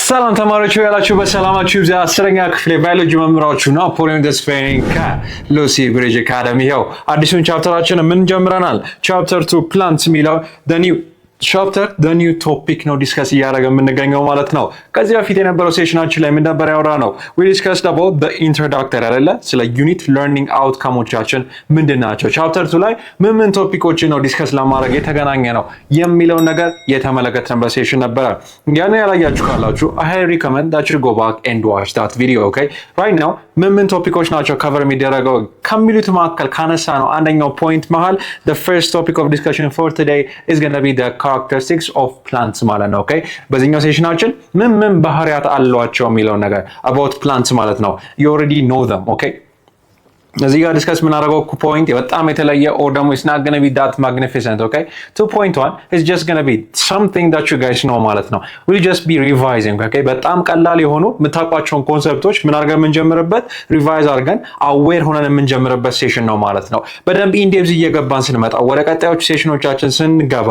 ሰላም ተማሪዎች ያላችሁ በሰላማችሁ ይብዛ። አስረኛ ክፍል ባዮሎጂ መምህራችሁ ናፖሊዮን ተስፋዬ ነኝ ከሉሲ ብሪጅ አካዳሚ። ይኸው አዲሱን ቻፕተራችን ምን ጀምረናል? ቻፕተር 2 ፕላንትስ የሚለው ቻፕተር ኒው ቶፒክ ነው ዲስከስ እያደረገ የምንገኘው ማለት ነው። ከዚህ በፊት የነበረው ሴሽናችን ላይ ምን ነበር ያወራ ነው? ዊ ዲስከስድ አባውት ዘ ኢንትሮዳክተሪ አይደለ? ስለ ዩኒት ለርኒንግ አውትካሞቻችን ምንድን ናቸው፣ ቻፕተር 2 ላይ ምን ቶፒኮችን ነው ዲስከስ ለማድረግ የተገናኘ ነው የሚለውን ነገር የተመለከትንበት ሴሽን ነበረ። ያን ያላያችሁ ካላችሁ አይ ሪኮመንድ ዳት ዩ ጎ ባክ ኤንድ ዋች ዳት ቪዲዮ። ኦኬ ራይት ናው ምን ቶፒኮች ናቸው ከቨር የሚደረገው ከሚሉት መካከል ካነሳ ነው አንደኛው ፖይንት መሃል the first topic of discussion for today is going to be the characteristics of plants ማለት ነው። ኦኬ በዚህኛው ሴሽናችን ምን ባህሪያት አሏቸው የሚለው ነገር about plants ማለት ነው። you already know them. okay እዚህ ጋር ዲስከስ የምናደርገው ፖይንት በጣም የተለየ or ደግሞ it's not going to be that magnificent. okay 2.1 is just going to be something that you guys know ማለት ነው. we'll just be revising. okay በጣም ቀላል የሆኑ የምታውቋቸውን ኮንሰፕቶች ምን አድርገን የምንጀምርበት ሪቫይዝ አድርገን አዌር ሆነን የምንጀምርበት ሴሽን ነው ማለት ነው። በደንብ ኢንዴፕዝ እየገባን ስንመጣ ወደ ቀጣዮቹ ሴሽኖቻችን ስንገባ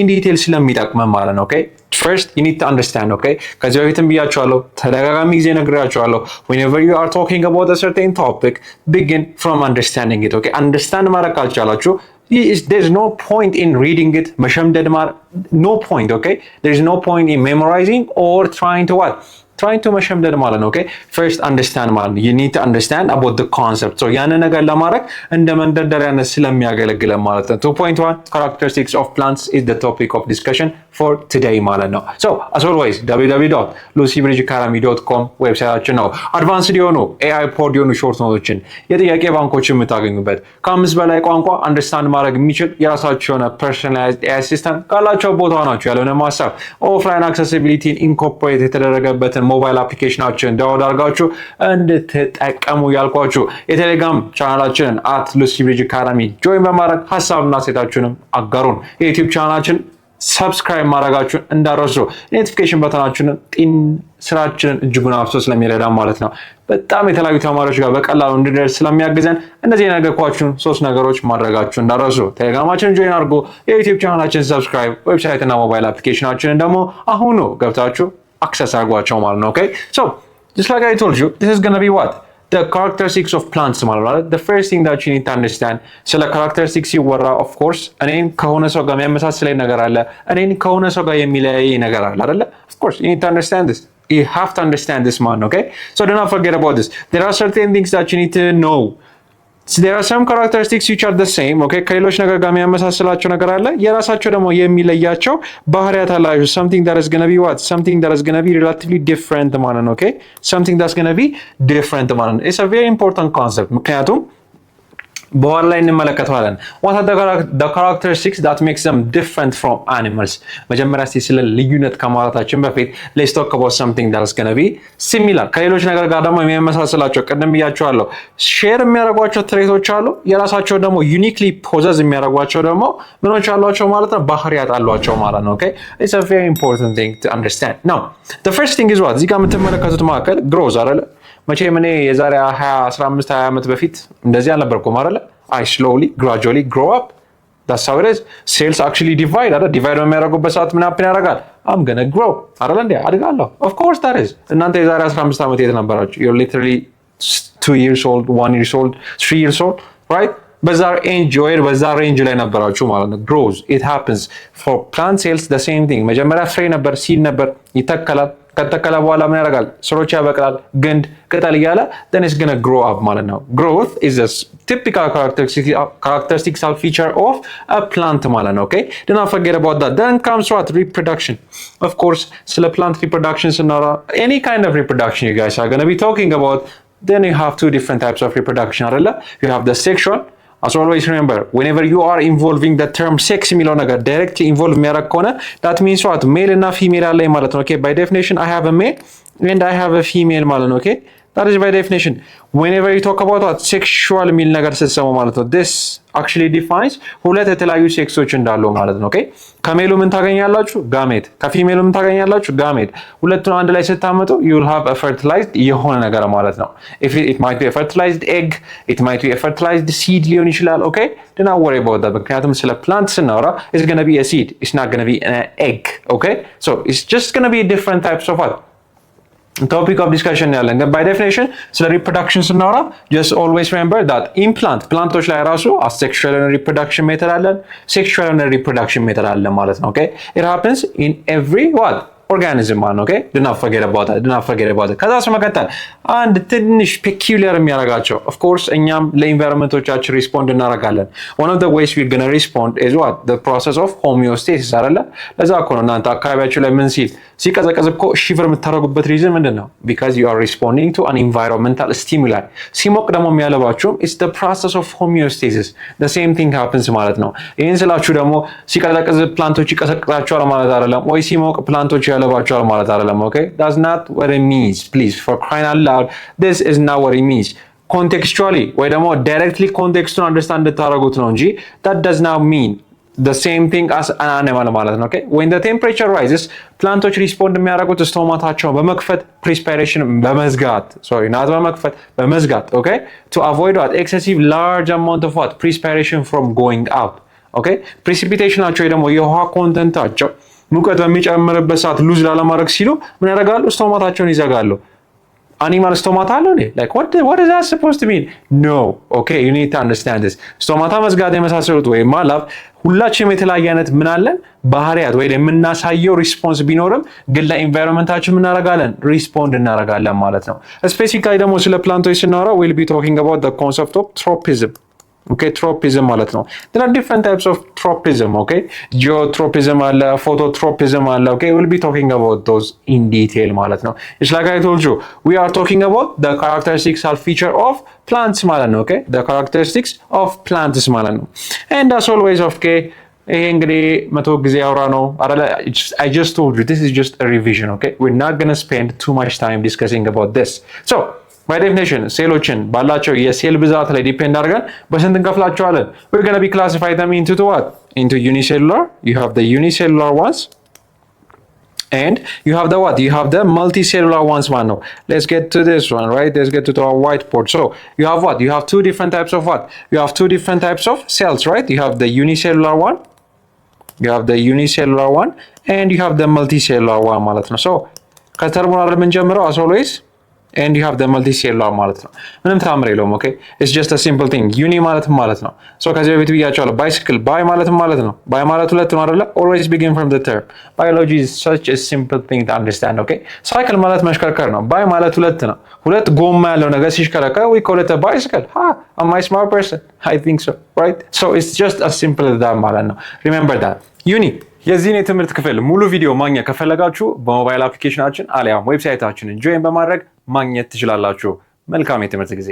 ኢን ዲቴል ስለሚጠቅመን ማለት ነው። okay first you need to understand. okay ከዚህ በፊትም ብያችኋለሁ ተደጋጋሚ ጊዜ ነግራችኋለሁ whenever you are talking about a certain topic begin from understanding it. okay understand ማድረግ ካልቻላችሁ there's no point in reading it መሸምደድ no point. okay there's no point in memorizing or trying to መሸምደድ ማለት ነው። okay first understand ማለት you need to understand about the concept. so ያን ነገር ለማድረግ እንደ መንደርደሪያነት ስለሚያገለግለን ማለት ነው። 2.1 characteristics of plants is the topic of discussion for today ማለት ነው። so as always www.lucybridgeacademy.com ዌብሳይታችን ነው። አድቫንስድ የሆኑ AI ፖድ የሆኑ ሾርት ኖቶችን የጥያቄ ባንኮችን የምታገኙበት ከ5 በላይ ቋንቋ አንደርስታንድ ማድረግ የሚችል የራሳቸው የሆነ personalized AI ሲስተም ካላቸው ቦታ ናቸው ያለውን ማሳብ ኦፍላይን accessibility ኢንኮርፖሬት የተደረገበትን ሞባይል አፕሊኬሽናችን ዳውንሎድ አድርጋችሁ እንድትጠቀሙ ያልኳችሁ የቴሌግራም ቻናላችንን @lucybridgeacademy ጆይን በማድረግ ሐሳብና አስተያየታችሁንም አጋሩን። የዩቲዩብ ቻናላችን ሰብስክራይብ ማድረጋችሁን እንዳትረሱ። ኖቲፊኬሽን በተናችንን ስራችንን እጅጉን አብሶ ስለሚረዳ ማለት ነው። በጣም የተለያዩ ተማሪዎች ጋር በቀላሉ እንድደርስ ስለሚያግዘን እነዚህ የነገርኳችሁን 3 ነገሮች ማድረጋችሁን እንዳትረሱ። ቴሌግራማችንን ጆይን አድርጉ፣ የዩቲዩብ ቻናላችንን ሰብስክራይብ፣ ዌብሳይት እና ሞባይል አፕሊኬሽናችንን ደግሞ አሁኑ ገብታችሁ access አድርጓቸው ማለት ነው። okay so just like I told you this is going to be what the characteristics of plants ማለት ነው። the first thing that you need to understand ስለ characteristics ሲወራ of course እኔን ከሆነ ሰው ጋር የሚያመሳስለኝ ነገር አለ፣ እኔን ከሆነ ሰው ጋር የሚለያይ ነገር አለ አይደለ? of course you need to understand this. you have to understand this man. okay so do not forget about this. there are certain things that you need to know. so there are some characteristics which are the same. okay ከሌሎች ነገር ጋር የሚያመሳስላቸው ነገር አለ፣ የራሳቸው ደግሞ የሚለያቸው ባህሪያት አላቸው። something that is going to be what something that is going to be relatively different ማለት ነው። okay something that's going to be different ማለት ነው. it's a very important concept ምክንያቱም በኋላ ላይ እንመለከተዋለን። what are the characteristics that makes them different from animals? መጀመሪያ እስቲ ስለ ልዩነት ከማውራታችን በፊት let's talk about something that is going to be similar ከሌሎች ነገር ጋር ደግሞ የሚያመሳስላቸው ቅድም ብያቸዋለሁ። ሼር የሚያደርጓቸው ትሬቶች አሉ፣ የራሳቸው ደግሞ ዩኒክሊ ፖዘስ የሚያደርጓቸው ደግሞ ምኖች አሏቸው ማለት ነው፣ ባህሪያት አሏቸው ማለት ነው። okay it's a very important thing to understand. now the first thing is what እዚህ ጋር የምትመለከቱት መካከል growth አይደለ? መቼም እኔ የዛሬ 15 20 ዓመት በፊት እንደዚህ አልነበርኩም አይደለ? I slowly gradually grow up. that's how it is. cells actually divide አይደል? divide በሚያደርጉበት ሰዓት ምን happen ያደርጋል? I'm gonna grow አይደል እንዴ? አድጋለሁ። of course that is. እናንተ የዛሬ 15 ዓመት የት ነበራችሁ? you're literally 2 years old, 1 year old, 3 years old, right? በዛ ሬንጅ ላይ ነበራችሁ ማለት ነው። grows it happens for plant cells the same thing. መጀመሪያ ፍሬ ነበር፣ ሲድ ነበር፣ ይተከላል። ከተከለ በኋላ ምን ያደርጋል? ስሮች ያበቅላል፣ ግንድ፣ ቅጠል እያለ then it's going to grow up ማለት ነው። growth is a typical characteristical feature of a plant ማለት ነው። okay do not forget about that. then comes what reproduction. of course ስለ plant reproduction ስናወራ any kind of reproduction you guys are going to be talking about. then you have 2 different types of reproduction አይደለ? you have the sexual. as always remember whenever you are involving the term sex የሚለው ነገር directly involve የሚያደርግ ከሆነ that means what male እና female አለ ማለት ነው። okay by definition I have a male and I have a female ማለት ነው። okay that is by definition. whenever you talk about what sexual የሚል ነገር ስትሰሙ ማለት ነው this actually defines ሁለት የተለያዩ ሴክሶች እንዳሉ ማለት ነው። okay ከሜሉ ምን ታገኛላችሁ? ጋሜት። ከፊሜሉ ምን ታገኛላችሁ? ጋሜት። ሁለቱን አንድ ላይ ስታመጡ you will have a fertilized የሆነ ነገር ማለት ነው። if it might be a fertilized egg, it might be a fertilized seed ሊሆን ይችላል። okay do not worry about that ምክንያቱም ስለ plant ስናወራ it's going to be a seed, it's not going to be an egg. okay so it's just going to be different types of what topic of discussion ያለን ግን by definition ስለ reproduction ስናወራ just always remember that implant ፕላንቶች ላይ ራሱ asexual reproduction method አለን sexual reproduction method አለን ማለት ነው okay it happens in every what organism ማለት ነው okay do not forget about it ከዛ ስመቀጠል አንድ ትንሽ peculiar የሚያደርጋቸው of course እኛም ለኢንቫይሮንመንቶቻችን ሪስፖንድ እናደርጋለን one of the ways we're going to respond is what the process of homeostasis አይደለ ለዛ እኮ ነው እናንተ አካባቢያችሁ ላይ ምን ሲቀዘቀዝ እኮ ሺቨር የምታደርጉበት ሪዝን ምንድነው because you are responding to an environmental stimuli ሲሞቅ ደግሞ የሚያለባችሁም it's the process of homeostasis the same thing happens ማለት ነው ይሄን ስላችሁ ደግሞ ሲቀዘቀዝ ፕላንቶች ይቀዘቅዛቸዋል ማለት አይደለም ወይ ሲሞቅ ፕላንቶች ያለባቸዋል ማለት አይደለም okay that's not what it means please for crying out loud this is not what it means contextually ወይ ደግሞ directly ኮንቴክስቱን አንደርስታንድ እንድታደርጉት ነው እንጂ that does not mean the same thing as an animal ማለት ነው okay when the temperature rises ፕላንቶች ሪስፖንድ የሚያደርጉት ስቶማታቸውን በመክፈት perspiration በመዝጋት not በመክፈት በመዝጋት okay to avoid what excessive large amount of what perspiration from going out okay precipitation ደግሞ የውሃ ኮንተንታቸው ሙቀት በሚጨምርበት ሰዓት ሉዝ ላለማድረግ ሲሉ ምን ያደርጋሉ ስቶማታቸውን ይዘጋሉ animal stomata አለው like what is that supposed to mean no okay you need to understand this stomata መዝጋት የመሳሰሉት ወይ ማላፍ ሁላችንም የተለያየ አይነት ምን አለን ባህሪያት ወይ የምናሳየው ሪስፖንስ ቢኖርም ግን ለኢንቫይሮንመንታችን ምን እናደርጋለን ሪስፖንድ እናደርጋለን ማለት ነው ስፔሲፊካሊ ደግሞ ስለ ፕላንቶች ስናወራ we'll be talking about the concept of tropism okay tropism ማለት ነው there are different types of tropism okay geotropism አለ phototropism አለ okay we'll be talking about those in detail ማለት ነው it's like I told you we are talking about the characteristics or feature of plants ማለት ነው okay the characteristics of plants ማለት ነው and as always okay ይሄ እንግዲህ መቶ ጊዜ አውራ ነው አይደለ I just told you this is just a revision okay we're not going to spend too much time discussing about this so by definition ሴሎችን ባላቸው የሴል ብዛት ላይ ዲፔንድ አድርገን በስንት እንከፍላቸዋለን we're going to be classify them into what into unicellular you have the unicellular ones and you have the what you have the multicellular ones man no let's get to this one right let's get to our whiteboard so you have what you have two different types of what you have two different types of cells right you have the unicellular one and you have the multicellular one ማለት ነው so ከተርሚናል የምንጀምረው as always and you have the multicellular ማለት ነው ምንም ተአምር የለውም okay it's just a simple thing uni ማለት ነው so ከዚህ በፊት ብያቸዋለሁ bicycle bi ማለት ነው bi ማለት ሁለት ነው አይደለ always begin from the term biology is such a simple thing to understand okay cycle ማለት መሽከርከር ነው bi ማለት ሁለት ጎማ ያለው ነገር ሲሽከረከር we call it a bicycle am I smart person I think so right so it's just as simple as that ማለት ነው remember that uni የዚህን የትምህርት ክፍል ሙሉ ቪዲዮ ማግኘት ከፈለጋችሁ በሞባይል አፕሊኬሽናችን አሊያም ዌብሳይታችንን ጆይን በማድረግ ማግኘት ትችላላችሁ መልካም የትምህርት ጊዜ